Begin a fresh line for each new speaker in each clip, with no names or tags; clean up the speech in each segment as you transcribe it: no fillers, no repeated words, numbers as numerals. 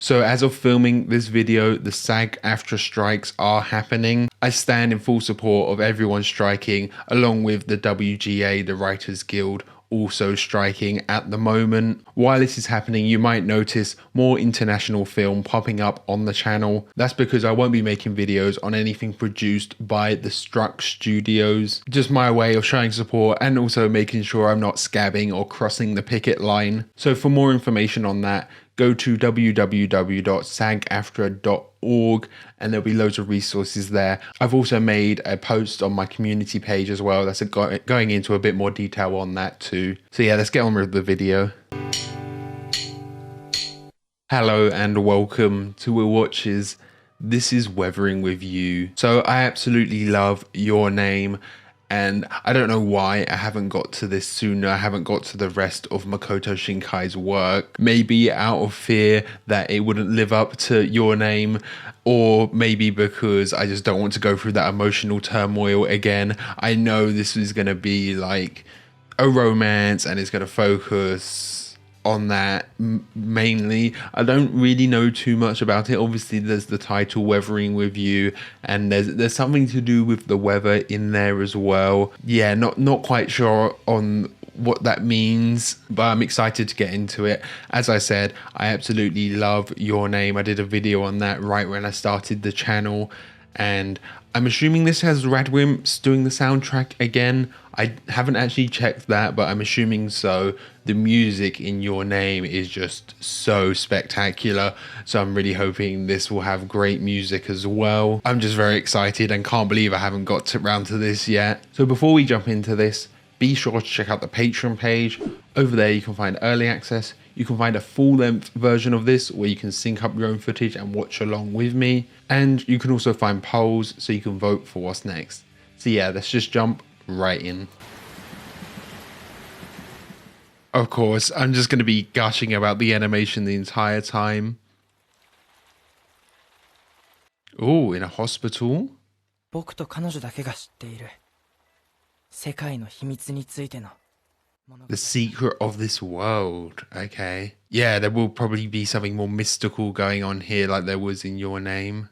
So as of filming this video, the SAG-AFTRA strikes are happening. I stand in full support of everyone striking, along with the WGA, the Writers Guild, also striking at the moment. While this is happening, you might notice more international film popping up on the channel. That's because I won't be making videos on anything produced by the struck studios. Just my way of showing support and also making sure I'm not scabbing or crossing the picket line. So for more information on that, go to www.sagaftra.org and there'll be loads of resources there. I've also made a post on my community page as well that's going into a bit more detail on that too. So yeah, let's get on with the video. Hello and welcome to Will Watches. This is Weathering with You. So I absolutely love Your Name. And I don't know why I haven't got to this sooner. I haven't got to the rest of Makoto Shinkai's work. Maybe out of fear that it wouldn't live up to Your Name, or maybe because I just don't want to go through that emotional turmoil again. I know this is going to be like a romance and it's going to focus on that mainly. I don't really know too much about it. Obviously there's the title Weathering with You, and there's something to do with the weather in there as well. Yeah, not quite sure on what that means, but I'm excited to get into it. As I said, I absolutely love Your Name. I did a video on that right when I started the channel, and I'm assuming this has Radwimps doing the soundtrack again. I haven't actually checked that, but I'm assuming so. The music in Your Name is just so spectacular, so I'm really hoping this will have great music as well. I'm just very excited and can't believe I haven't got around to this yet. So before we jump into this, be sure to check out the Patreon page. Over there you can find early access. You can find a full-length version of this where you can sync up your own footage and watch along with me. And you can also find polls so you can vote for what's next. So yeah, let's just jump right in. Of course, I'm just going to be gushing about the animation the entire time. Oh, in a hospital?
僕と彼女だけが知っている世界の秘密についての
The secret of this world. Okay. Yeah, there will probably be something more mystical going on here like there was in Your Name.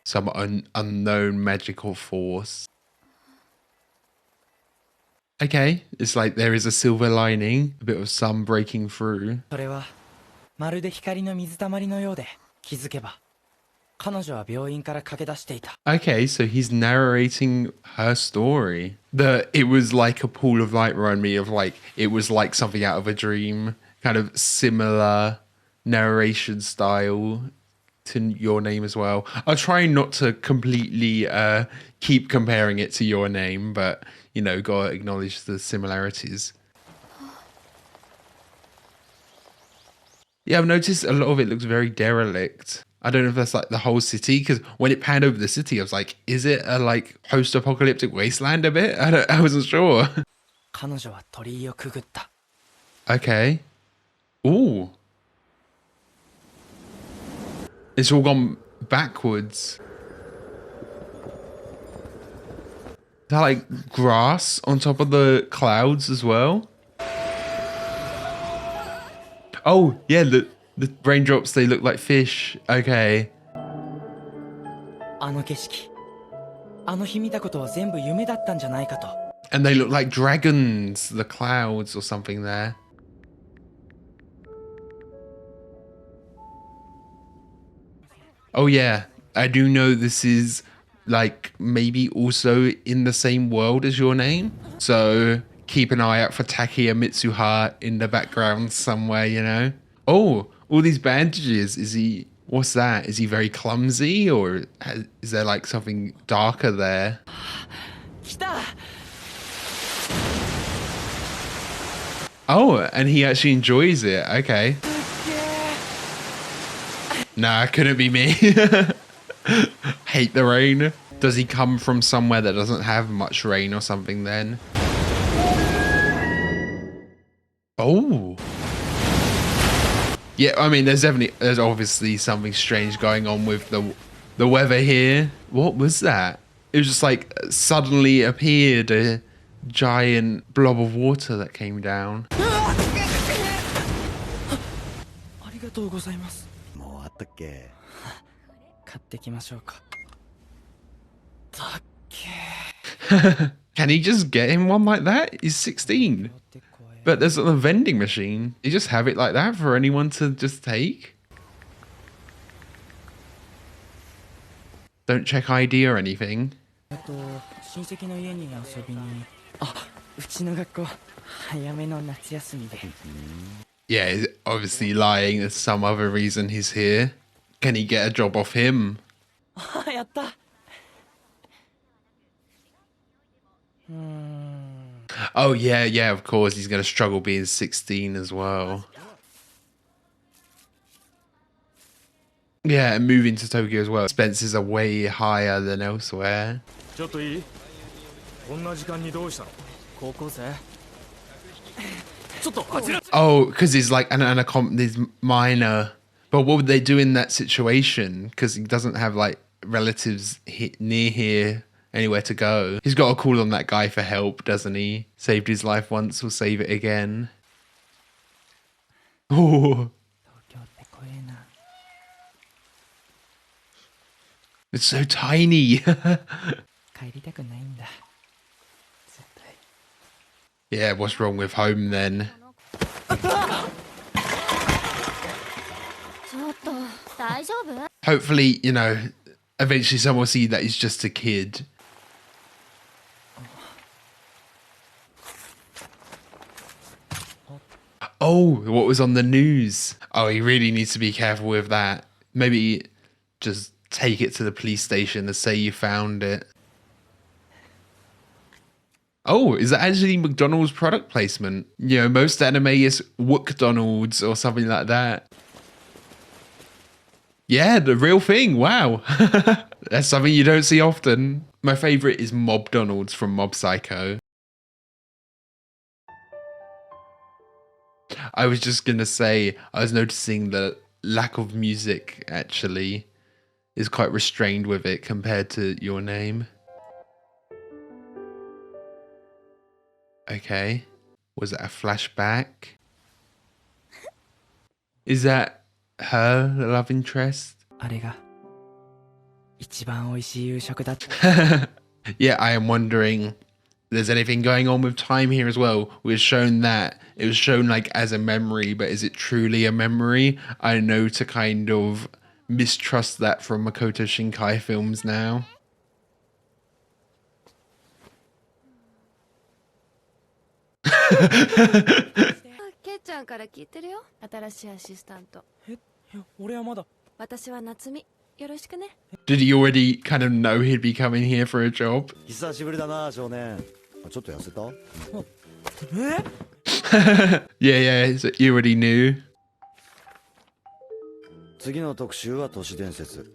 Some unknown magical force. Okay, it's like there is a silver lining, a bit of sun breaking through.
それはまるで光の水たまりのようで気づけば彼女は病院から駆け出していた
Okay, so he's narrating her story. It was like a pool of light remind me of like, it was like something out of a dream. Kind of similar narration style to Your Name as well. I'll try not to completely keep comparing it to Your Name, but you know, gotta acknowledge the similarities. Yeah, I've noticed a lot of it looks very derelict. I don't know if that's like the whole city, because when it panned over the city, I was like, is it a like post-apocalyptic wasteland a bit? I wasn't sure.
彼女は鳥居をくぐった
Okay. Ooh. It's all gone backwards. Is that like grass on top of the clouds as well? Oh, yeah, the raindrops, they look like fish. Okay.
あの景色あの日見たことは全部夢だったんじゃないかと
And they look like dragons, the clouds or something there. Oh yeah, I do know this is like maybe also in the same world as Your Name. So keep an eye out for Takeya Mitsuha in the background somewhere, you know. Oh, all these bandages. What's that? Is he very clumsy, or is there like something darker there?
来た
Oh, and he actually enjoys it. Okay. Nah, it couldn't be me. Hate the rain. Does he come from somewhere that doesn't have much rain or something then? Oh. Yeah, I mean, there's obviously something strange going on with the weather here. What was that? It was just like suddenly appeared a giant blob of water that came down.
りがとうございます。
もうあったっけ。
買ってきましょうか。たっけ
Can he just get him one like that? He's 16.
ーって怖い。
But there's a vending machine. You just have it like that for anyone to just take? Don't check ID or anything.
親戚の家に遊びに。あ、うちの学校早めの夏休みで。
Yeah, he's obviously lying. There's some other reason he's here. Can he get a job off him?
あ、やった。
Oh, yeah, yeah, of course. He's going to struggle being 16 as well. Yeah, and moving to Tokyo as well. Expenses are way higher than elsewhere.
ちょっといい？こんな時間にどうしたの？
高校生？
ちょっとあちら。
Oh, because he's like he's minor. But what would they do in that situation? Because he doesn't have like relatives near here, anywhere to go. He's got to call on that guy for help, doesn't he? Saved his life once, will save it again. Oh,
東京って怖えな。
it's so tiny.
帰りたくないんだ。絶対。
Yeah, what's wrong with home then?
ちょっと大丈夫？
Hopefully, you know, eventually someone will see that he's just a kid. Oh, what was on the news? Oh, he really needs to be careful with that. Maybe just take it to the police station and say you found it. Oh, is that actually McDonald's product placement? You know, most anime is WcDonald's or something like that. Yeah, the real thing. Wow. That's something you don't see often. My favorite is MobDonald's from Mob Psycho. I was just going to say, I was noticing the lack of music actually is quite restrained with it compared to Your Name. Okay. Was that a flashback? Is that her love interest?
あれが一番美味しい夕食だった。
Yeah, I am wondering if there's anything going on with time here as well. We're shown that it was shown like as a memory, but is it truly a memory? I know to kind of mistrust that from Makoto Shinkai films now.
ケイちゃんから聞いてるよ。新しいアシスタント。
いや、俺はまだ。
私は夏美。よろしくね。
Did he already kind of know he'd be coming here for a job?
久しぶりだな少年。ちょっと痩せた？
Yeah, so you already knew.
次の特集は都市伝説。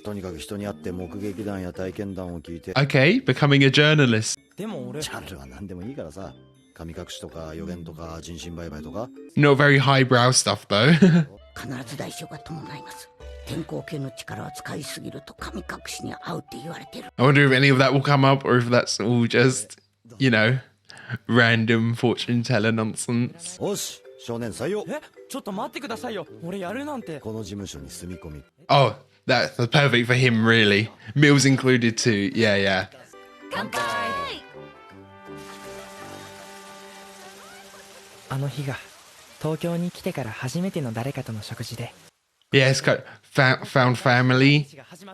とにかく人に会って目撃談や体験談を聞いて。
Okay, becoming a journalist.
でも俺。
ジャンルは何でもいいからさ。神隠しとか予言とか人身売買とか。
Not very highbrow stuff though.
必ず代償が伴います。天候系の力を使いすぎると神隠しに合うって言われてる。
I wonder if any of that will come up or if that's all just, you know, random fortune teller nonsense.
よし、少年採用。
え、ちょっと待ってくださいよ。俺やるなんて。
この事務所に住み込み。
Oh, that's perfect for him, really. Meals included too. Yeah, yeah.
乾杯。
あの日が東京に来てから初めての誰かとの食事で。
Yeah, it's kind of found family.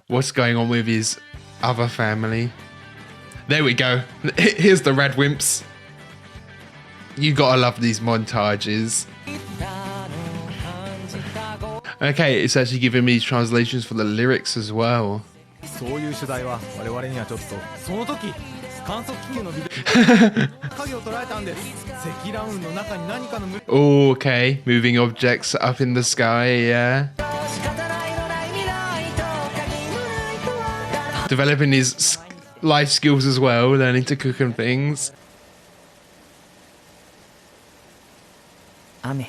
What's going on with his other family? There we go. Here's the Radwimps. You gotta love these montages. Okay, it's actually giving me translations for the lyrics as well.
そういう取材は我々にはちょっと。その時観測気球のビデオ影を捉えたんです。積乱雲の中に何かの
Oh, okay. Moving objects up in the sky, yeah. Developing his life skills as well, learning to cook and things.
雨。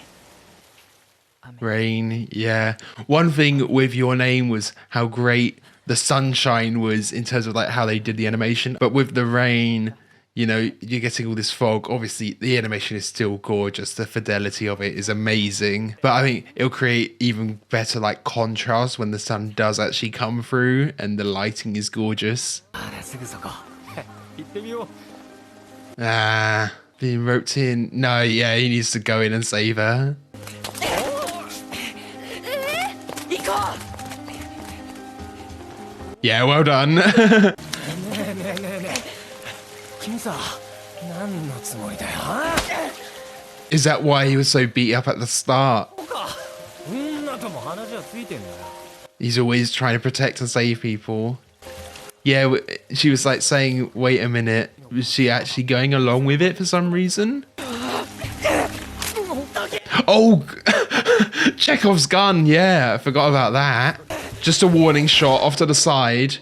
Rain, yeah. One thing with Your Name was how great the sunshine was in terms of like how they did the animation. But with the rain, you know, you're getting all this fog. Obviously, the animation is still gorgeous. The fidelity of it is amazing. But I think it'll create even better like contrast when the sun does actually come through and the lighting is gorgeous.
すぐそこ行ってみよう
Ah, being roped in. No, yeah, he needs to go in and save her.
行こ
Yeah, well done.
うねえねえねえねえ君さ何のつもりだよ
Is that why he was so beat up at the start?
女とも話はついてんだよ
He's always trying to protect and save people. Yeah, she was like saying, wait a minute. Was she actually going along with it for some reason? Oh, Chekhov's gun. Yeah, I forgot about that. Just a warning shot off to the side.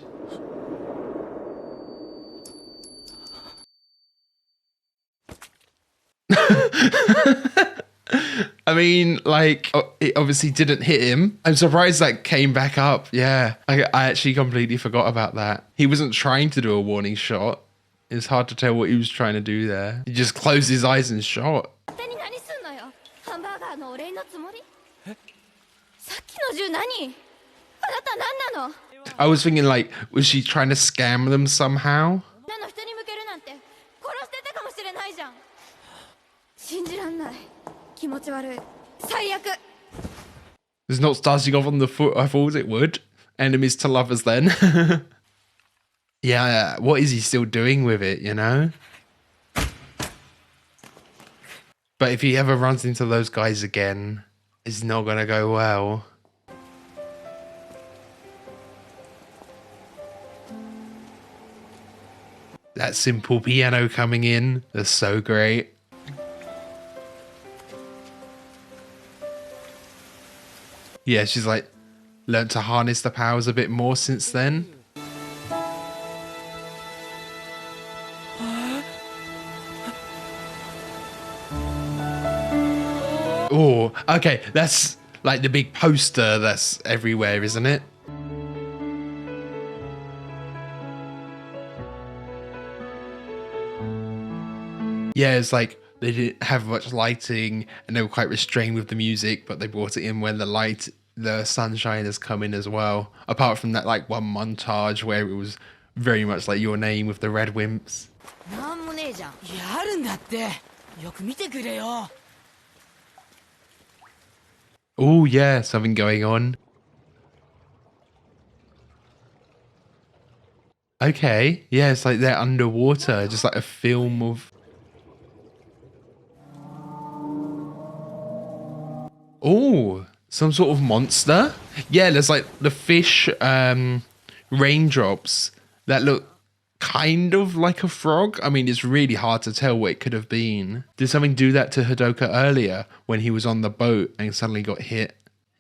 I mean, like, it obviously didn't hit him. I'm surprised that came back up. Yeah, I actually completely forgot about that. He wasn't trying to do a warning shot. It's hard to tell what he was trying to do there. He just closed his eyes and shot.
勝手に何すんのよハンバーガーのお礼のつもりさっきの銃何あなた何なの
I was thinking, like, was she trying to scam them somehow?
なの人に向けるなんて殺してたかもしれないじゃん信じらんない気持ち悪い最悪
It's not starting off on the foot I thought it would. Enemies to lovers then. Yeah, what is he still doing with it, you know? But if he ever runs into those guys again, it's not gonna go well. That simple piano coming in, that's so great. Yeah, she's like learned to harness the powers a bit more since then. Oh, okay, that's like the big poster that's everywhere, isn't it? Yeah, it's like they didn't have much lighting and they were quite restrained with the music, but they brought it in when the sunshine has come in as well. Apart from that like one montage where it was very much like Your Name with the red wimps.
なんもねえじゃんいやあるんだってよく見てくれよ
Oh yeah, something going on. Okay, yeah, it's like they're underwater, just like a film of... Oh, some sort of monster? Yeah, there's like the fish raindrops that look kind of like a frog. I mean, it's really hard to tell what it could have been. Did something do that to Hadoka earlier when he was on the boat and suddenly got hit?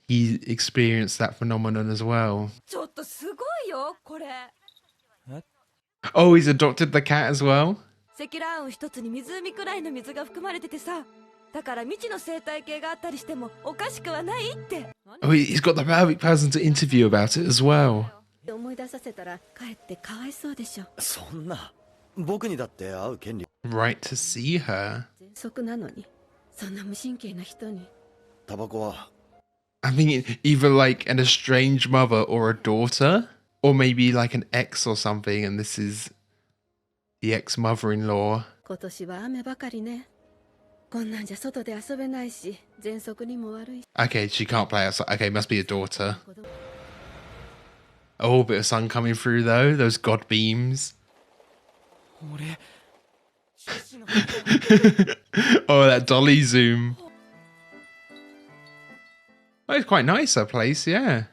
He experienced that phenomenon as well.
ちょっとすごいよこれ
Oh, he's adopted the cat as well?
積乱雲一つに湖くらいの水が含まれててさだから未知の生態系があったりしてもおかしくはないって
Oh, he's got the perfect person to interview about it as well.
思い出させたらかえってかわいそうでしょ
そんな僕にだって会う権利
Right to see her.
喘息なのにそんな無神経な人に
タバコは
I think either like an estranged mother or a daughter, or maybe like an ex or something, and this is the ex-mother-in-law.
今年は雨ばかりねこんなんじゃ外で遊べないし喘息にも悪い
Okay, she can't play outside. Okay, must be a daughter. Oh, bit of sun coming through though. Those god beams.
俺
Oh, that dolly zoom. Oh, it's quite nice, that place, yeah.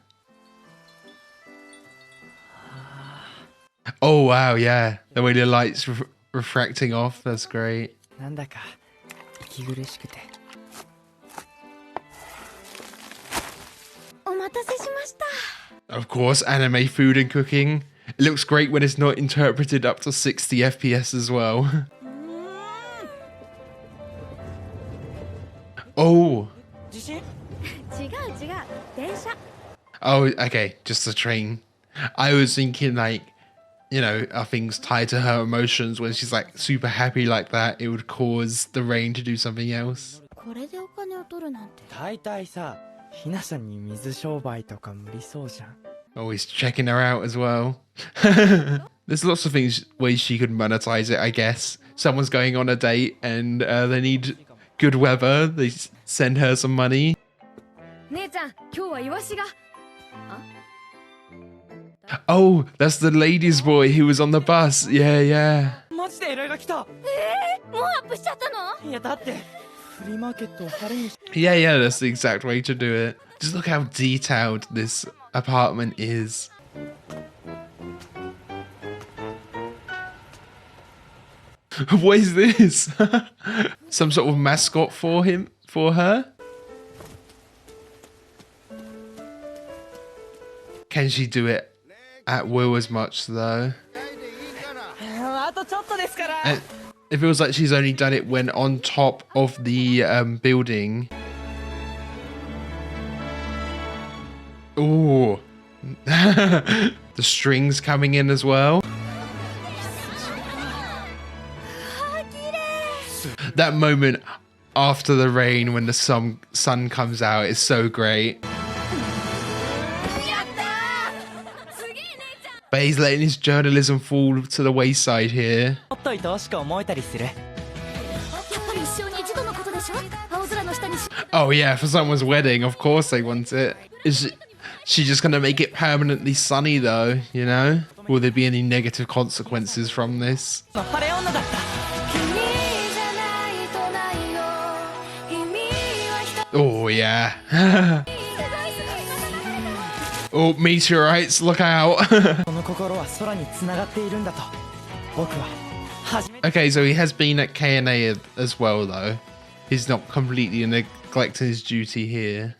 Oh, wow, yeah. The way the light's refracting off, that's great.
なんだか息苦しくて
お待たせしました
Of course, anime food and cooking. It looks great when it's not interpreted up to 60 FPS as well. Oh.
地震
違う違う電車
Oh, okay, just a train. I was thinking like you know, are things tied to her emotions. When she's like super happy like that, it would cause the rain to do something else.
これでお金を取るなんて
大体さひなさんに水商売とか無理そうじゃん
Always checking her out as well. There's lots of ways she could monetize it, I guess. Someone's going on a date and they need good weather. They send her some money.
姉ちゃん今日はイワシが
Oh, that's the ladies' boy who was on the bus. Yeah, yeah.
マジで依頼が来た
もうアップしちゃったの
いやだってフリーマーケットを晴れにし
Yeah, yeah, that's the exact way to do it. Just look how detailed this apartment is. What is this? Some sort of mascot for her? Can she do it at will as much though?
あとちょっとですから
And it feels like she's only done it when on top of the building. Ooh. The strings coming in as well. That moment after the rain when the sun comes out is so great.
やったーすげえ姉ちゃん
But he's letting his journalism fall to the wayside here.
もっと愛おしく思えたりする
やっぱり一生に一度のことでしょ青空の下に
Oh yeah, for someone's wedding, of course they want it. Is she just gonna make it permanently sunny though, you know? Will there be any negative consequences from this?
晴れ女だった
君じゃないとないよ君は一人
Oh yeah.
すごいすごい
Oh, meteorites, look out.
この心は空に繋がっているんだと僕は初めて
Okay, so he has been at KNA as well though. He's not completely neglecting his duty here.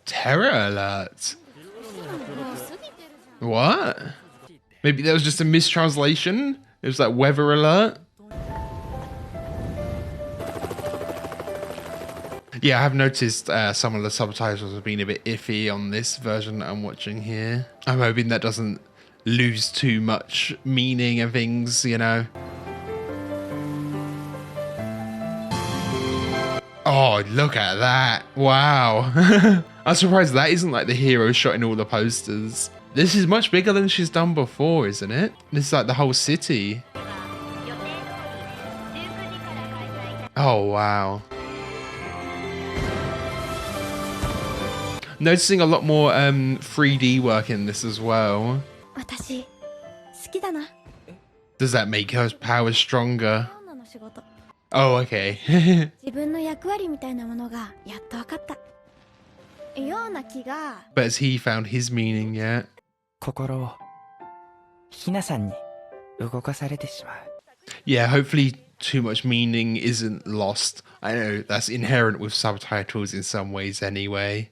Terror alert.
もう過ぎてるじゃん
What? Maybe that was just a mistranslation? It was like weather alert? Yeah, I have noticed some of the subtitles have been a bit iffy on this version that I'm watching here. I'm hoping that doesn't lose too much meaning and things, you know. Oh, look at that. Wow. I'm surprised that isn't like the hero shot in all the posters. This is much bigger than she's done before, isn't it? This is like the whole city. Oh, wow. Noticing a lot more 3D work in this as well.
私好きだな
Does that make her powers stronger?
女の仕事
Oh, okay.
自分の役割みたいなものがやっと分かったような気が
But has he found his meaning yet?
心をひなさんに動かされてしまう
Yeah, hopefully too much meaning isn't lost. I know that's inherent with subtitles in some ways anyway.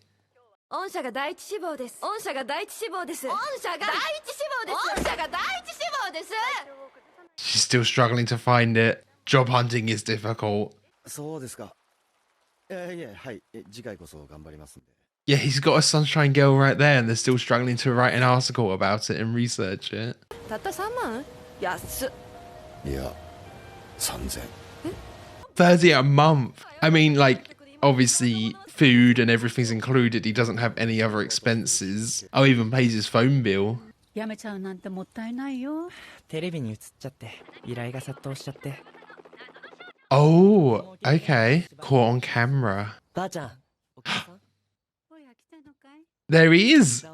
御社が第一志望です御社が第一志望です御社が第一志望です御社が第一志望です
She's still struggling to find it. Job hunting is difficult.
そうですか。いえ、はい。次回こそ頑張りますんで。
Yeah, he's got a sunshine girl right there and they're still struggling to write an article about it and research it.
たった3万安っ
いや、3000。
30 a month. I mean, like, obviously food and everything's included. He doesn't have any other expenses. Oh, he even pays his phone bill.
やめちゃうなんてもったいないよ。
テレビに映っちゃって依頼が殺到しちゃって
Oh, okay. Caught on camera.
ばあちゃんお母さん
There he is.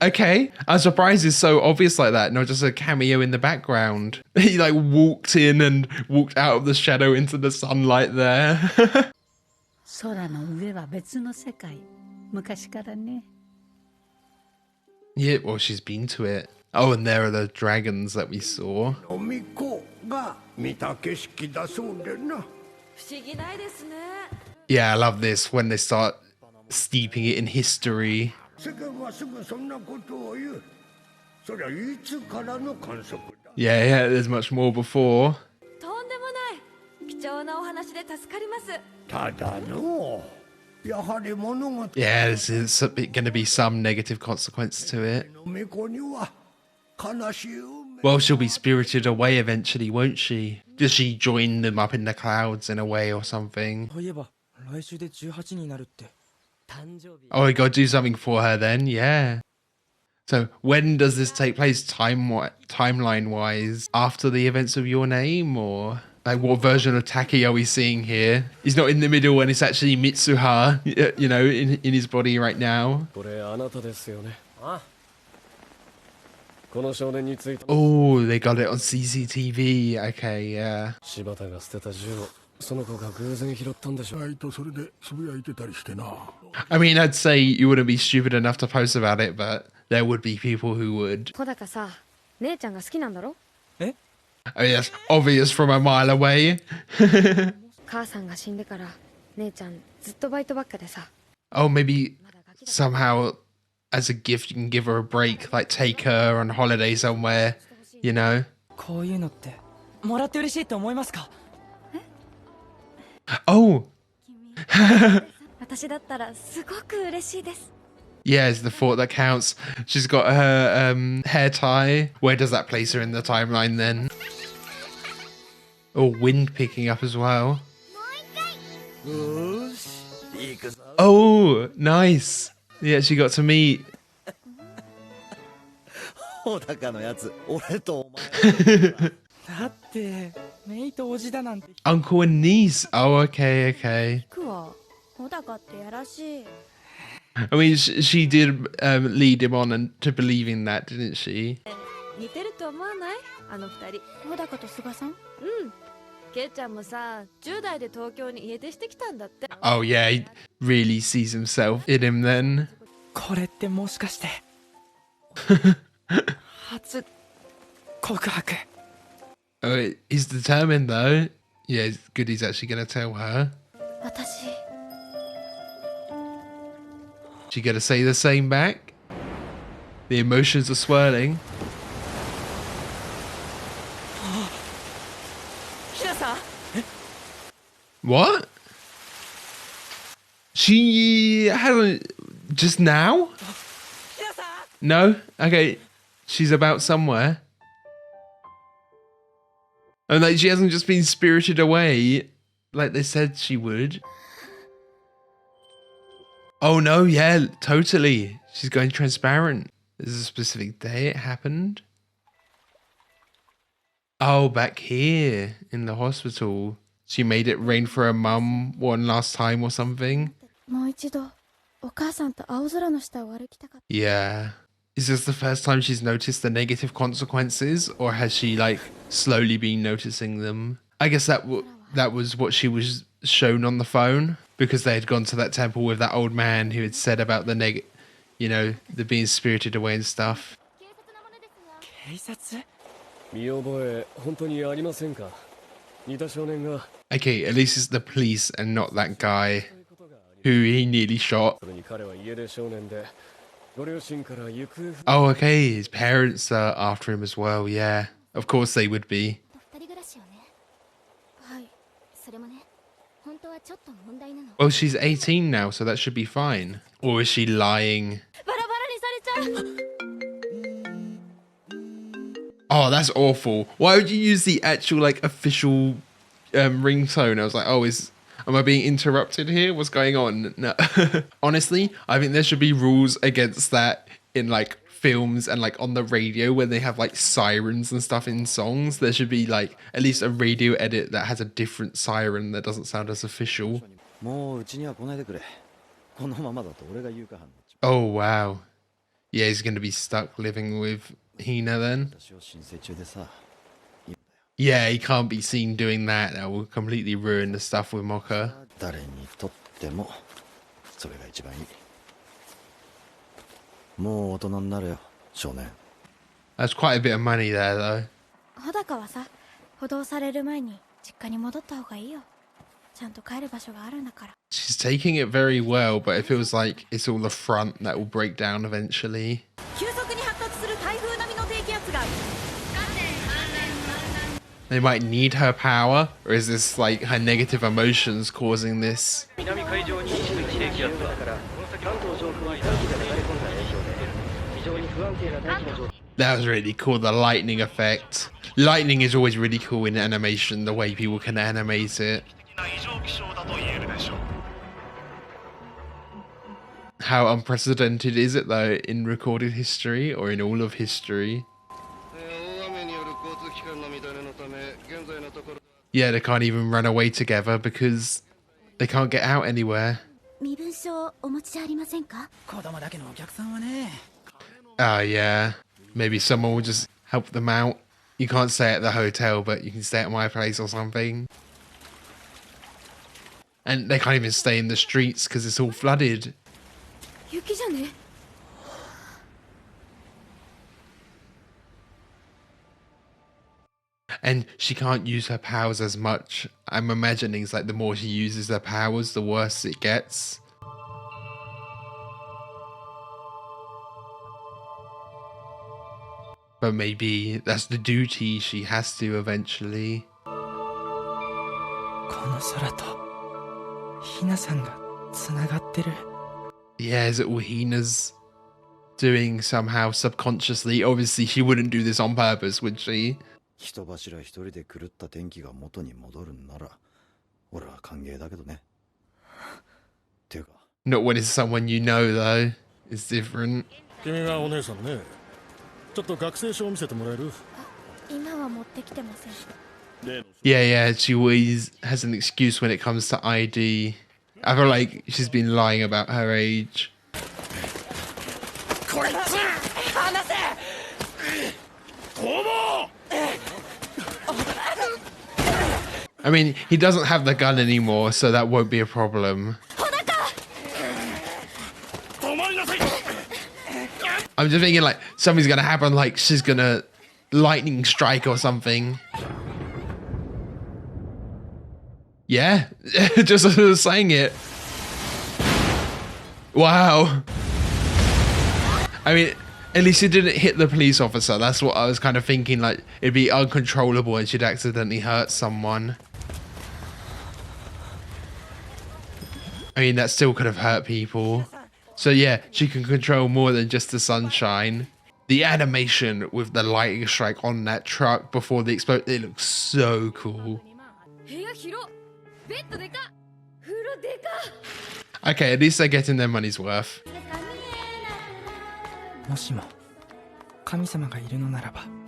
Okay, I'm surprised it's so obvious like that, not just a cameo in the background. He like walked in and walked out of the shadow into the sunlight there.
空の上は別の世界。昔からね。
Yeah, well, she's been to it. Oh, and there are the dragons that we saw.
おみこが見た景色だそうでな。
不思議ないですね
Yeah, I love this when they start steeping it in history.
世間はすぐそんなことを言う。そりゃいつからの観測だ。
Yeah, yeah, there's much more before.
とんでもない貴重なお話で助かります
ただのやはり物事
Yeah, there's going to be some negative consequence to it.
の巫女には悲しい運命
Well, she'll be spirited away eventually, won't she? Does she join them up in the clouds in a way or something?
そういえば来週で18になるって。
Oh, we got to do something for her then, yeah. So when does this take place timeline-wise? After the events of Your Name, or like what version of Taki are we seeing here? He's not in the middle and it's actually Mitsuha, you know, in his body right now.
これあなたですよね。この少年について
Oh, they got it on CCTV. Okay, yeah.
柴田が捨てた銃をその子が偶然拾ったんでしょ。
ないとそれでつぶやいてたりしてな
I mean, I'd say you wouldn't be stupid enough to post about it, but there would be people who would.
小高さ、姉ちゃんが好きなんだろ？
Oh, yes, obvious from a mile away.
母さんが死んでから姉ちゃんずっとバイトばっかでさ。
Oh, maybe somehow as a gift you can give her a break, like take her on holiday somewhere, you know?
こういうのってもらって嬉しいと思いますか？
Oh,
私だったらすごく嬉しいです。
yeah, it's the thought that counts. She's got her hair tie. Where does that place her in the timeline then? Oh, wind picking up as well. Oh, nice. Yeah, she got to meet.
小高のやつ俺とお前
だってメイとおじだなんて。
Uncle and niece. Oh, okay, okay.
僕は小高ってやらしい。
I mean, she did lead him on to believing that, didn't she?
似てると思わない？あの二人。小高と菅さん？うん。ケイちゃんもさ、10代で東京に家出してきたんだって。
Oh, yeah, he really sees himself in him then.
これってもしかして初告白。
Oh, he's determined though. Yeah, it's good he's actually going to tell her.
私。
She going to say the same back? The emotions are swirling.
ひなさん。
What? She hasn't just now?
ひなさん。
No? Okay. She's about somewhere. And like she hasn't just been spirited away like they said she would. Oh no, yeah, totally. She's going transparent. There's a specific day it happened. Oh, back here in the hospital. She made it rain for her mum one last time or something.
もう一度お母さんと青空の下を歩きたかった。
Yeah. Is this the first time she's noticed the negative consequences, or has she like slowly been noticing them? I guess that was what she was shown on the phone, because they had gone to that temple with that old man who had said about the you know, the being spirited away and stuff.
警察？
見覚え本当にありませんか。似た少年が
Okay, at least it's the police and not that guy who he nearly shot.
それに彼は家出少年でご両親から行方不
Oh, okay, his parents are after him as well, yeah. Of course they would be.
二人暮らしよね。はい。それもね、本当はちょっと問題なの。
Well, she's 18 now, so that should be fine. Or is she lying?
バラバラにされちゃう。
Oh, that's awful. Why would you use the actual, like, official ringtone? I was like, oh, am I being interrupted here? What's going on? No. Honestly, I think there should be rules against that in, like, films and, like, on the radio when they have, like, sirens and stuff in songs. There should be, like, at least a radio edit that has a different siren that doesn't sound as official.
もううちには来ないでくれこのままだと俺が誘拐犯になっち
Oh, wow. Yeah, he's going to be stuck living with Hina then.
ゃう私を申請中でさ
Yeah, he can't be seen doing that. That will completely ruin the stuff with Mocha.
誰にとってもそれが一番いいもう大人になれよ少年
That's quite a bit of money there, though.
穂高はさ、補導される前に実家に戻った方がいいよ。ちゃんと帰る場所があるんだから。
She's taking it very well, but it feels like it's all the front that will break down eventually.
急速に発達する台風並みの低気圧が。
They might need her power, or is this like her negative emotions causing this? That was really cool, the lightning effect. Lightning is always really cool in animation, the way people can animate it. How unprecedented is it though in recorded history or in all of history? Yeah, they can't even run away together because they can't get out anywhere. Yeah. Maybe someone will just help them out. You can't stay at the hotel, but you can stay at my place or something. And they can't even stay in the streets because it's all flooded. And she can't use her powers as much. I'm imagining it's like the more she uses her powers, the worse it gets. But maybe that's the duty she has to eventually. Yeah, is it all Hina's doing somehow subconsciously? Obviously she wouldn't do this on purpose, would she?
人柱一人で狂った天気が元に戻るんなら俺は歓迎だけどね。ていうか
Not when it's someone you know though. It's different.
君がお姉さんね。ちょっと学生証を見せてもらえる？
今は持ってきてません。
Yeah, she always has an excuse when it comes to ID. I feel like she's been lying about her age. I mean, he doesn't have the gun anymore, so that won't be a problem. I'm just thinking like something's gonna happen, like she's gonna lightning strike or something. Yeah, just saying it. Wow. I mean, at least it didn't hit the police officer. That's what I was kind of thinking, like it'd be uncontrollable and she'd accidentally hurt someone. I mean, that still could have hurt people. So yeah, she can control more than just the sunshine. The animation with the lightning strike on that truck before the explosion, it looks so cool. Okay, at least they're getting their money's worth.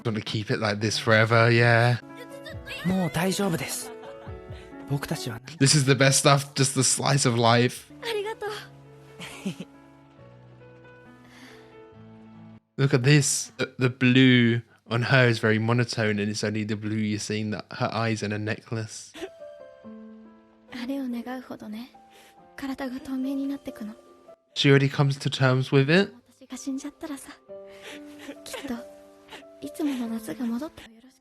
Gonna keep it like this forever, yeah. This is the best stuff, just the slice of life. Look at this. The blue on her is very monotone and it's only the blue you're seeing, that her eyes and a necklace. She already comes to terms with it.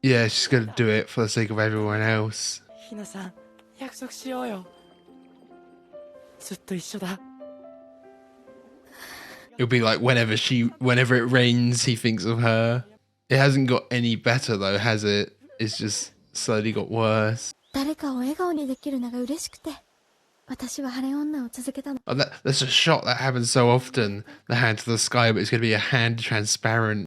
Yeah, she's gonna do it for the sake of everyone else. It'll be like whenever it rains, he thinks of her. It hasn't got any better though, has it? It's just slowly got worse. Oh, that's a shot that happens so often. The hand to the sky, but it's going to be a hand transparent.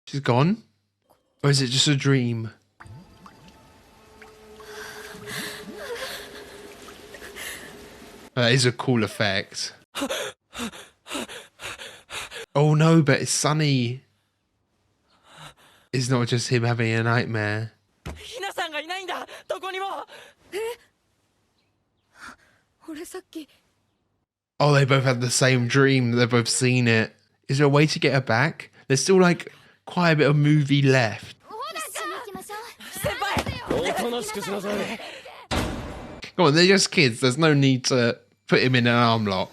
She's gone? Or is it just a dream? That is a cool effect. Oh no, but it's sunny. It's not just him having a nightmare. Oh, they both had the same dream. They've both seen it. Is there a way to get her back? There's still like quite a bit of movie left. Come on, they're just kids. There's no need to put him in an arm lock.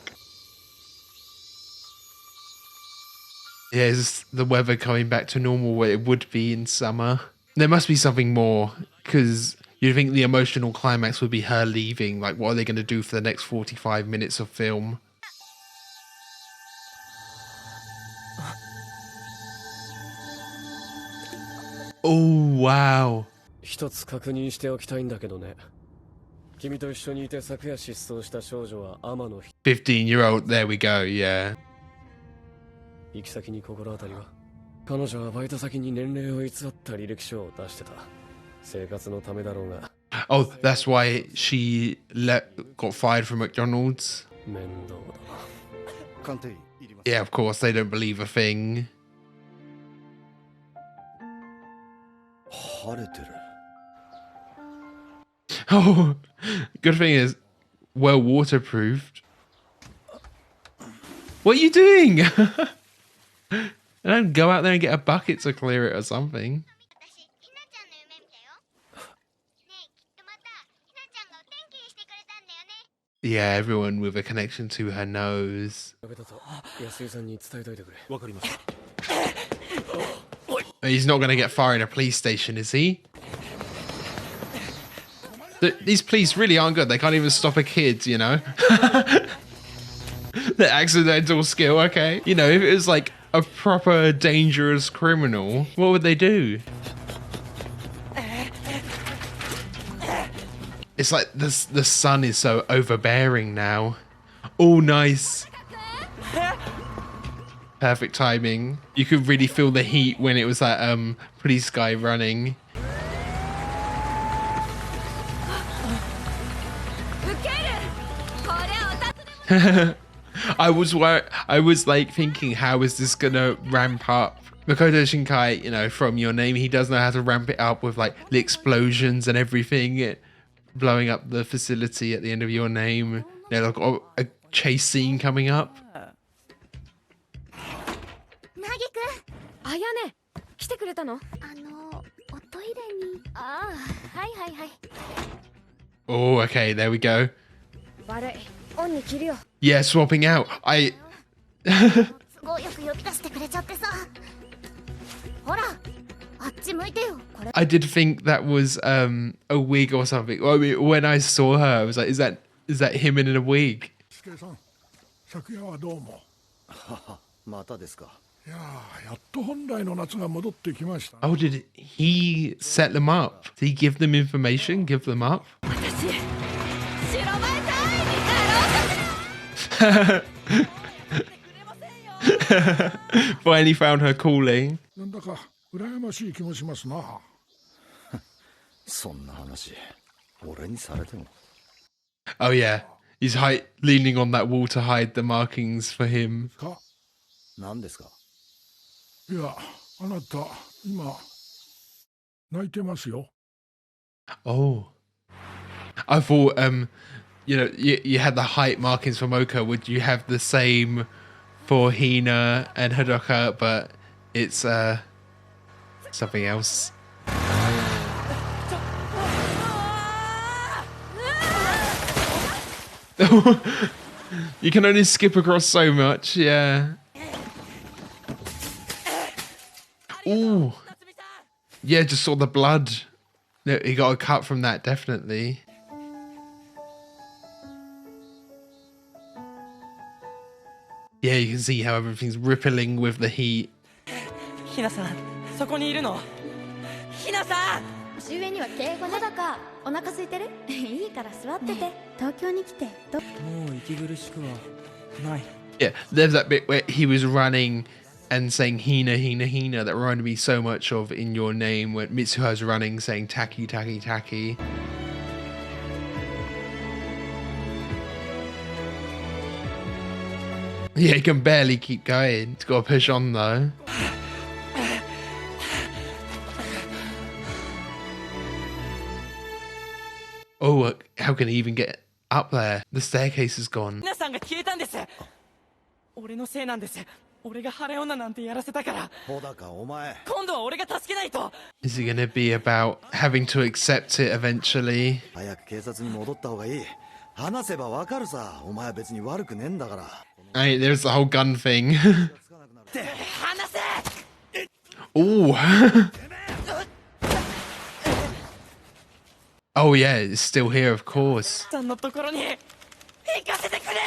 Yeah, is the weather coming back to normal where it would be in summer? There must be something more, because you'd think the emotional climax would be her leaving. Like, what are they going to do for the next 45 minutes of film? Oh, wow.
一つ確認しておきたいんだけどね。君と一緒にいて昨夜失踪した少女は天野。
15-year-old, there we go, yeah.
行き先に心当たりは？彼女はバイト先に年齢を偽った履歴書を出してた。生活のためだろうが。
Oh, that's why she got fired from McDonald's?
面倒だな。
鑑定いります。
Yeah, of course, they don't believe a thing.
晴れてる。
Oh, good thing is well waterproofed. What are you doing? Don't go out there and get a bucket to clear it or something. Yeah, everyone with a connection to her knows.
だと安井さんに伝えといてくれ。わかりました。
He's not going to get far in a police station, is he? These police really aren't good. They can't even stop a kid, you know? The accidental skill, okay. You know, if it was like a proper dangerous criminal, what would they do? It's like the sun is so overbearing now. Oh, nice. Perfect timing. You could really feel the heat when it was that police guy running. I was like thinking, how is this gonna ramp up? Makoto Shinkai, you know, from Your Name, he does know how to ramp it up with like the explosions and everything, blowing up the facility at the end of Your Name. You know, like a chase scene coming up.
あやね、来てくれたの？おトイレに。ああ、はいはいはい。
Oh, okay, there we go.
悪い、オンに切るよ。
Yeah, swapping out. I
都合よく呼び出してくれちゃってさ。ほら、あっち向いてよ。これ。
I did think that was a wig or something. I mean, when I saw her, I was like, is that him in a wig?
さん、昨夜はどうも。
またですか。
いやー、やっと本来の夏が戻ってきました。
Oh, did he set them up? Did he give them information? Give them up?
私、白バイ隊になろう。
Finally found her calling.
なんだか羨ましい気もしますな。
そんな話、俺にされても。
Oh yeah, he's leaning on that wall to hide the markings for him.
か、
何ですか。
いや、あなた今泣いてますよ。
Oh, I thought you know, you had the height markings for Mocha. Would you have the same for Hina and Hadoka? But it's something else. You can only skip across so much, yeah. Ooh. Yeah, just saw the blood. No, he got a cut from that, definitely. Yeah, you can see how everything's rippling with the heat.
ひなさん、そこにいるの。ひなさん。
年上には敬語ね。だか、お腹空いてる？いいから座ってて。東京に来て。
もう息苦しくはない。
Yeah, there's that bit where he was running and saying Hina, Hina, Hina. That reminded me so much of In Your Name when Mitsuha's running saying Taki, Taki, Taki. Yeah, he can barely keep going. He's got to push on though. Oh, how can he even get up there? The staircase is gone.
ひなさんが消えたんです。俺のせいなんです。俺が晴れ女なんてやらせたから。
ほだかお前。
今度は俺が助けないと。
Is it going to be about having to accept it eventually?
早く警察に戻った方がいい。話せばわかるさ。お前は別に悪くねえんだから。
Hey, there's the whole gun thing.
話せ。
Ooh. Oh yeah, it's still here, of course.
さんのところに行かせてくれよ。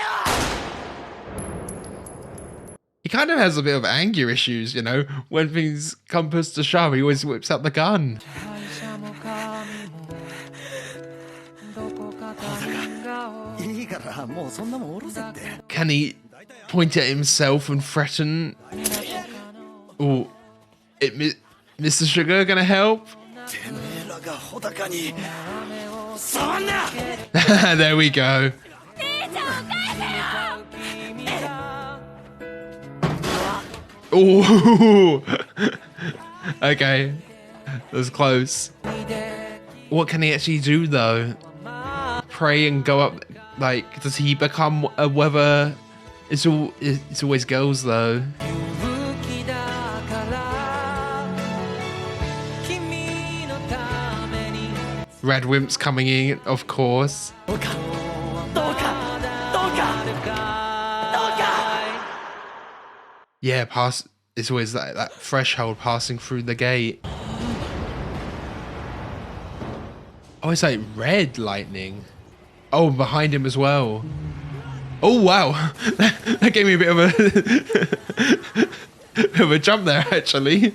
He kind of has a bit of anger issues, you know. When things come push to shove, he always whips out the gun. Can he point at himself and threaten? Oh, Mr. Sugar gonna help? There we go. Oh, okay, that was close. What can he actually do though? Pray and go up? Like, does he become a weather? It's always girls though. Red Wimp's coming in, of course. Yeah, it's always that threshold passing through the gate. Oh, it's like red lightning. Oh, behind him as well. Oh, wow. That gave me a bit of a jump there, actually.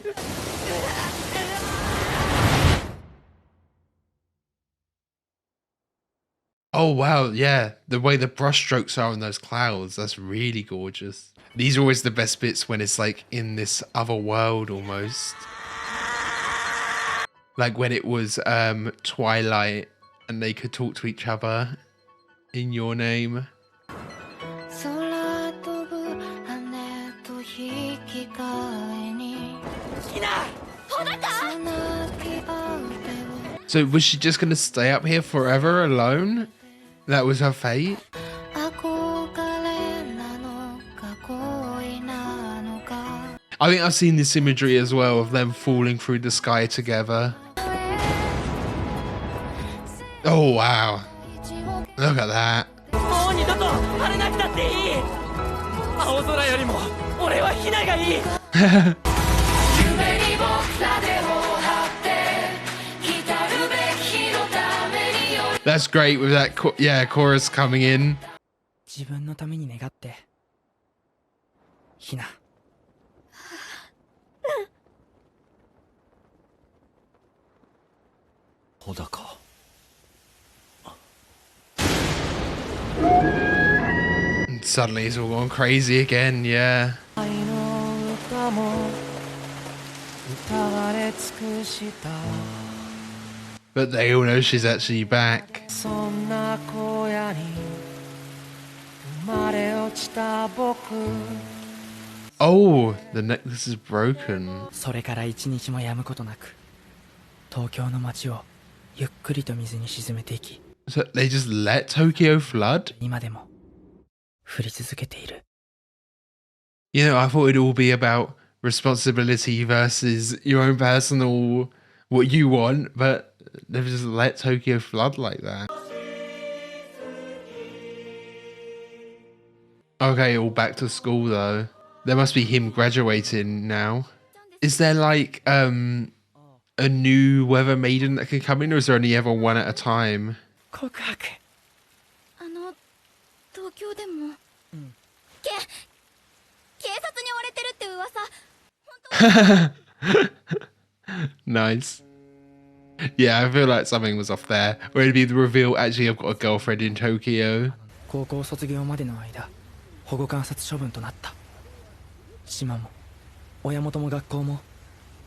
Oh, wow. Yeah. The way the brushstrokes are on those clouds, that's really gorgeous. These are always the best bits when it's like in this other world almost. Like when it was Twilight and they could talk to each other in Your Name. So was she just going to stay up here forever alone? That was her fate? I think I've seen this imagery as well of them falling through the sky together. Oh, wow. Look at that. That's great with that chorus coming in.
自分のために願って、ひな。
穂高。
And suddenly it's all gone crazy again, yeah. But they all know she's actually back. Oh, the necklace is broken.
それから一日も止むことなく、東京の街をゆっくりと水に沈めていき、
So they just let Tokyo flood?
今でも降り続けている。
You know, I thought it'd all be about responsibility versus your own personal, what you want, but they've just let Tokyo flood like that. Okay, all back to school though. There must be him graduating now. Is there like a new weather maiden that can come in, or is there only ever one at a time?
告白。
東京でも、警察に追われてるって噂。
Nice. Yeah, I feel like something was off there. Or it'd be the reveal, actually I've got a girlfriend in Tokyo.
高校卒業までの間、保護観察処分となった。島も親元も学校も。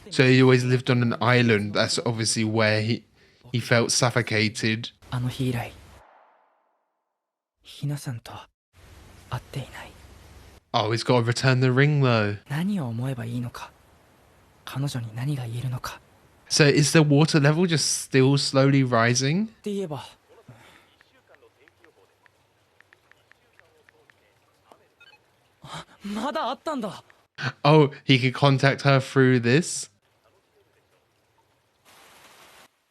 So he always lived on an island. That's obviously where he felt suffocated.
あの日以来、ひなさんとは会っていない。
Oh, he's got to return the ring though.
何を思えばいいのか、彼女に何が言えるのか。
So is the water level just still slowly rising?
って言えば、まだあったんだ。
Oh, he could contact her through this?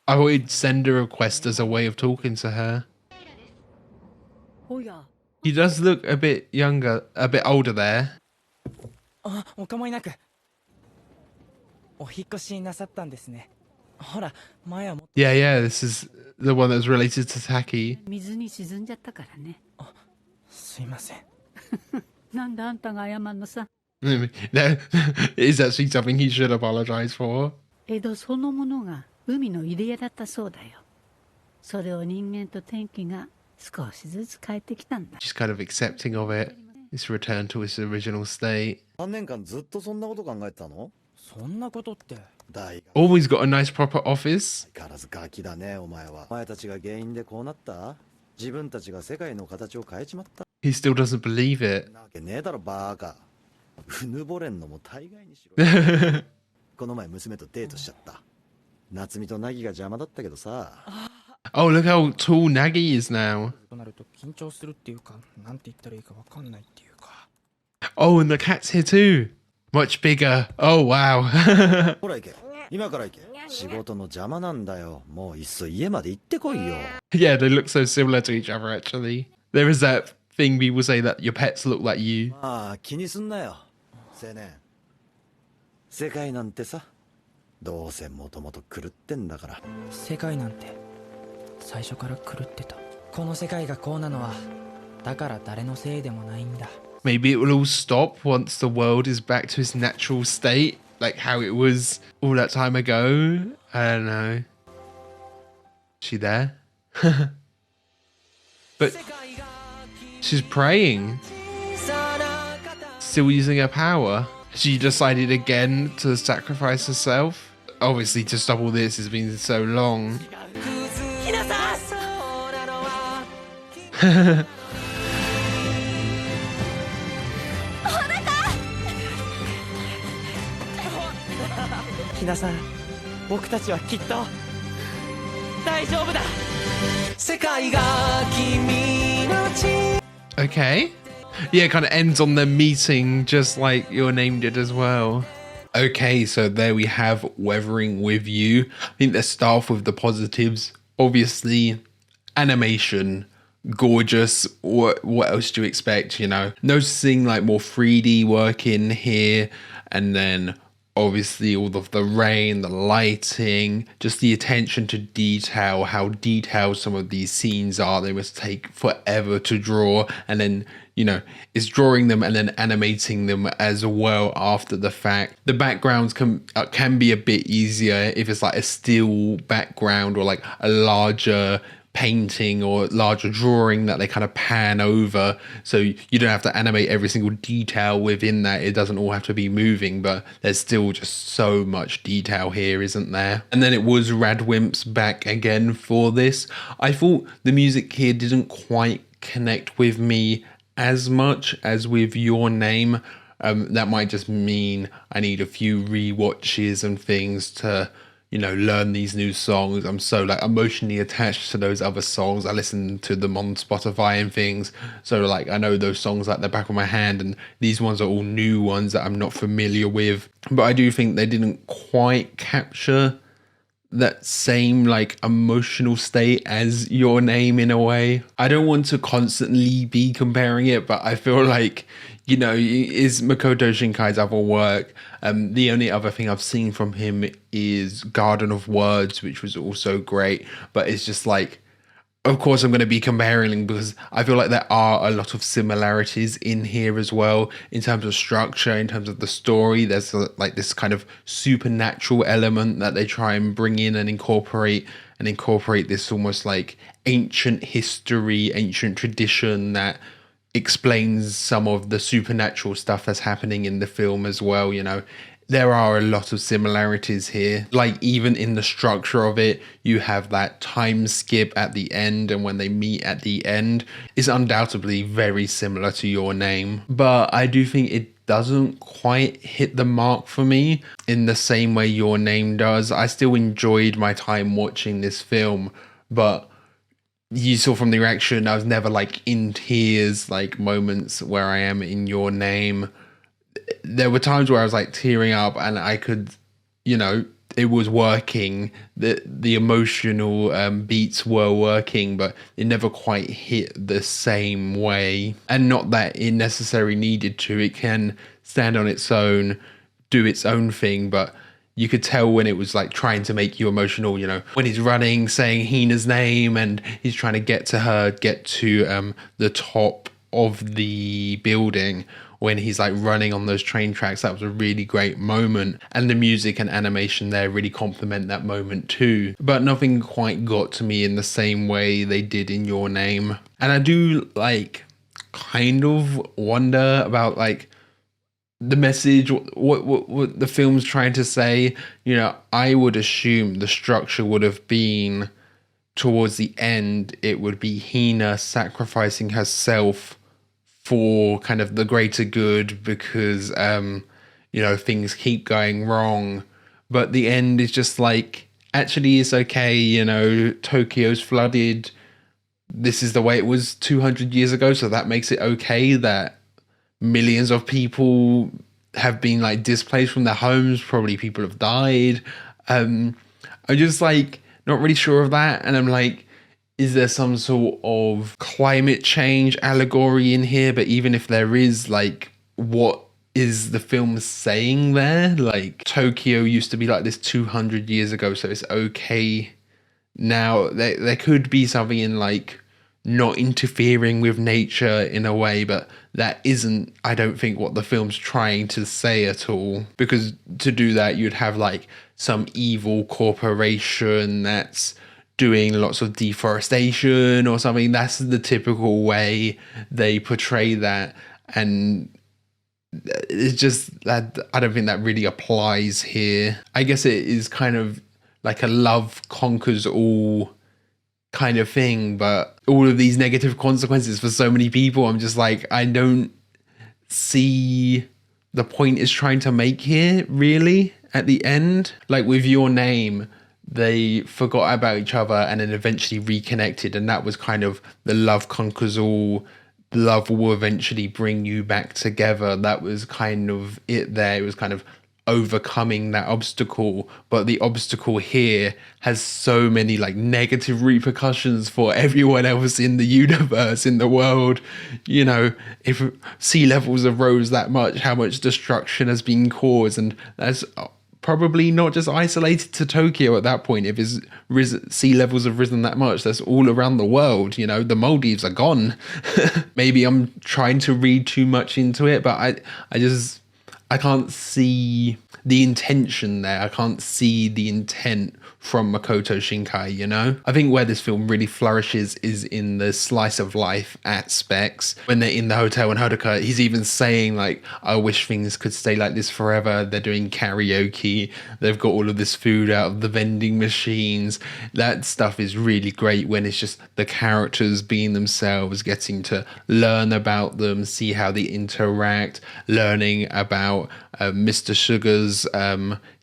I thought he'd send a request as a way of talking to her. He does look a bit younger, a bit older there.
あ、お構いなく。お引越しなさったんですね。ほら、前はも。
Yeah, yeah, this is the one that's related to Taki.
水に沈んじゃったからね。
すいません。
なんであんたが謝んのさ。
That is actually something he should apologize for.
江戸そのものが海の入り江だったそうだよ。それを人間と天気が少しずつ変えてきたんだ。
Just kind of accepting of it. It's return to its original state.
3年間ずっとそんなこと考えてたの？
そんなことって
大学
Always got a nice proper office.
相変わらずガキだねお前は。お前たちが原因でこうなった？自分たちが世界の形を変えちまった？
He still doesn't believe it.
なわけねえだろバーカ。うぬぼれんのも大概にしろ。この前娘とデートしちゃった。夏美と凪が邪魔だったけどさ。
Oh, look how tall Nagi is now.
となると緊張するっていうか、なんて言ったらいいかわかんないっていうか。
Oh, and the cat's here too. Much bigger. Oh, wow.
ほら行け。今から行け。仕事の邪魔なんだよ。もういっそ家まで行ってこいよ。
Yeah, they look so similar to each other, actually. There is that thing people say that your pets look like you.
まあ気にすんなよ。青年。世界なんてさ、どうせもともと狂ってんだから。
世界なんて最初から狂ってた。この世界がこうなのはだから誰のせいでもないんだ。
Maybe it will all stop once the world is back to its natural state, like how it was all that time ago. I don't know. Is she there? But she's praying. Still using her power. She decided again to sacrifice herself. Obviously, to stop all this has been so long.
ひなさん、僕たちはきっと大丈夫だ。世界が君の地。
Okay. Yeah, it kind of ends on them meeting just like your name did as well. Okay, so there we have Weathering with You. I think let's start off with the positives. Obviously, animation, gorgeous. What else do you expect, you know? Noticing like more 3D work in here, and then obviously all of the rain, the lighting, just the attention to detail, how detailed some of these scenes are. They must take forever to draw, and then, you know, it's drawing them and then animating them as well after the fact. The backgrounds can be a bit easier if it's like a still background or like a larger painting or larger drawing that they kind of pan over, so you don't have to animate every single detail within that. It doesn't all have to be moving, but there's still just so much detail here, isn't there? And then it was Radwimp's back again for this. I thought the music here didn't quite connect with me as much as with Your Name. That might just mean I need a few rewatches and things to, you know, learn these new songs. I'm so like emotionally attached to those other songs. I listen to them on Spotify and things, so like I know those songs like the back of my hand, and these ones are all new ones that I'm not familiar with. But I do think they didn't quite capture that same like emotional state as Your Name in a way. I don't want to constantly be comparing it, but I feel like, you know, is Makoto Shinkai's other work. The only other thing I've seen from him is Garden of Words, which was also great, but it's just like, of course I'm going to be comparing because I feel like there are a lot of similarities in here as well in terms of structure, in terms of the story. There's like this kind of supernatural element that they try and bring in and incorporate this almost like ancient history, ancient tradition that explains some of the supernatural stuff that's happening in the film as well. You know, there are a lot of similarities here. Like even in the structure of it, you have that time skip at the end, and when they meet at the end is undoubtedly very similar to Your Name. But I do think it doesn't quite hit the mark for me in the same way Your Name does. I still enjoyed my time watching this film, but you saw from the reaction, I was never like in tears like moments where I am in Your Name. There were times where I was like tearing up, and I could, you know, it was working. The emotional beats were working, but it never quite hit the same way. And not that it necessarily needed to. It can stand on its own, do its own thing, but you could tell when it was like trying to make you emotional, you know, when he's running, saying Hina's name, and he's trying to get to her, get to the top of the building, when he's like running on those train tracks. That was a really great moment, and the music and animation there really complement that moment too, but nothing quite got to me in the same way they did in Your Name. And I do like kind of wonder about like the message, what the film's trying to say. You know, I would assume the structure would have been towards the end, it would be Hina sacrificing herself for kind of the greater good, because you know, things keep going wrong. But the end is just like, actually it's okay, you know, Tokyo's flooded, this is the way it was 200 years ago, so that makes it okay that millions of people have been like displaced from their homes, probably people have died. I'm just like not really sure of that, and I'm like, is there some sort of climate change allegory in here? But even if there is, like, what is the film saying there? Like, Tokyo used to be like this 200 years ago, so it's okay now. There could be something in like not interfering with nature in a way, but that isn't, I don't think, what the film's trying to say at all. Because to do that, you'd have like some evil corporation that's doing lots of deforestation or something. That's the typical way they portray that, and it's just that I don't think that really applies here. I guess it is kind of like a love conquers all kind of thing, but all of these negative consequences for so many people, I'm just like, I don't see the point it's trying to make here really at the end. Like with Your Name, they forgot about each other and then eventually reconnected, and that was kind of the love conquers all, love will eventually bring you back together. That was kind of it there. It was kind of overcoming that obstacle, but the obstacle here has so many like negative repercussions for everyone else in the universe, in the world. You know, if sea levels have rose that much, how much destruction has been caused, and that's probably not just isolated to Tokyo at that point. If sea levels have risen that much, that's all around the world. You know, the Maldives are gone. Maybe I'm trying to read too much into it, but I can't see the intention there. I can't see the intent from Makoto Shinkai, you know? I think where this film really flourishes is in the slice of life aspects. When they're in the hotel in Hodaka, he's even saying like, I wish things could stay like this forever. They're doing karaoke. They've got all of this food out of the vending machines. That stuff is really great when it's just the characters being themselves, getting to learn about them, see how they interact, learning about Mr. Sugar's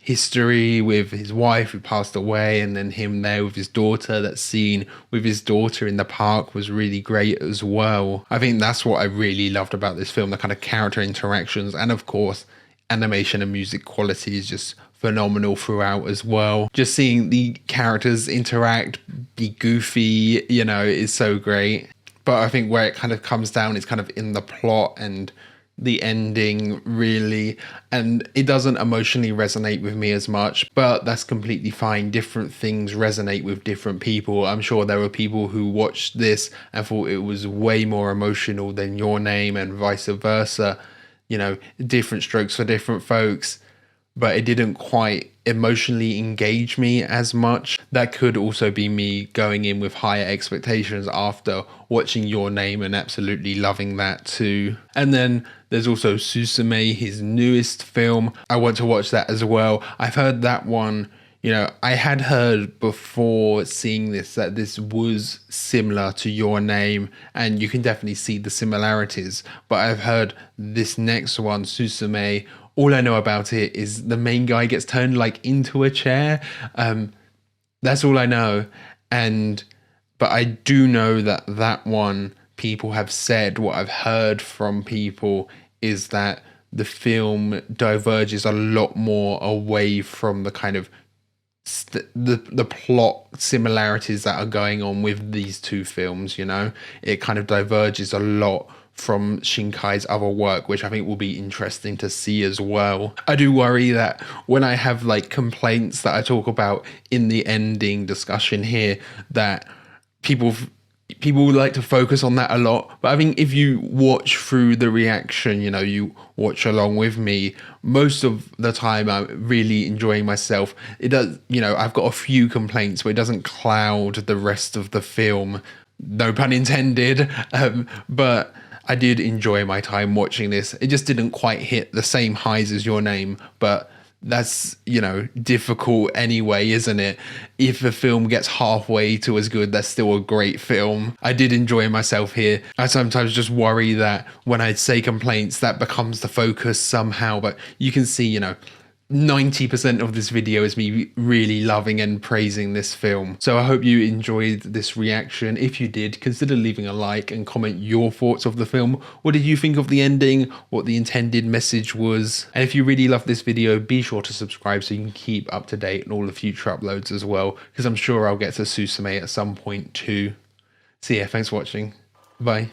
history with his wife who passed away, and then him there with his daughter. That scene with his daughter in the park was really great as well. I think that's what I really loved about this film, the kind of character interactions, and of course animation and music quality is just phenomenal throughout as well. Just seeing the characters interact, be goofy, you know, is so great. But I think where it kind of comes down is kind of in the plot and the ending really, and it doesn't emotionally resonate with me as much, but that's completely fine. Different things resonate with different people. I'm sure there were people who watched this and thought it was way more emotional than Your Name, and vice versa. You know, different strokes for different folks, but it didn't quite emotionally engage me as much. That could also be me going in with higher expectations after watching Your Name and absolutely loving that too. And then there's also Suzume, his newest film. I want to watch that as well. I've heard that one, you know, I had heard before seeing this that this was similar to Your Name, and you can definitely see the similarities. But I've heard this next one, Suzume, all I know about it is the main guy gets turned like into a chair. That's all I know. But I do know that that one, people have said, what I've heard from people is that the film diverges a lot more away from the kind of the plot similarities that are going on with these two films, you know? It kind of diverges a lot from Shinkai's other work, which I think will be interesting to see as well. I do worry that when I have like complaints that I talk about in the ending discussion here, that people people like to focus on that a lot, but I think if you watch through the reaction, you know, you watch along with me, most of the time I'm really enjoying myself. It does, you know, I've got a few complaints, but it doesn't cloud the rest of the film, no pun intended. But I did enjoy my time watching this. It just didn't quite hit the same highs as Your Name, but that's, you know, difficult anyway, isn't it? If a film gets halfway to as good, that's still a great film. I did enjoy myself here. I sometimes just worry that when I say complaints, that becomes the focus somehow, but you can see, you know, 90% of this video is me really loving and praising this film. So I hope you enjoyed this reaction. If you did, consider leaving a like and comment your thoughts of the film. What did you think of the ending? What the intended message was? And if you really love this video, be sure to subscribe so you can keep up to date on all the future uploads as well, because I'm sure I'll get to Suzume at some point too. So yeah, thanks for watching. Bye.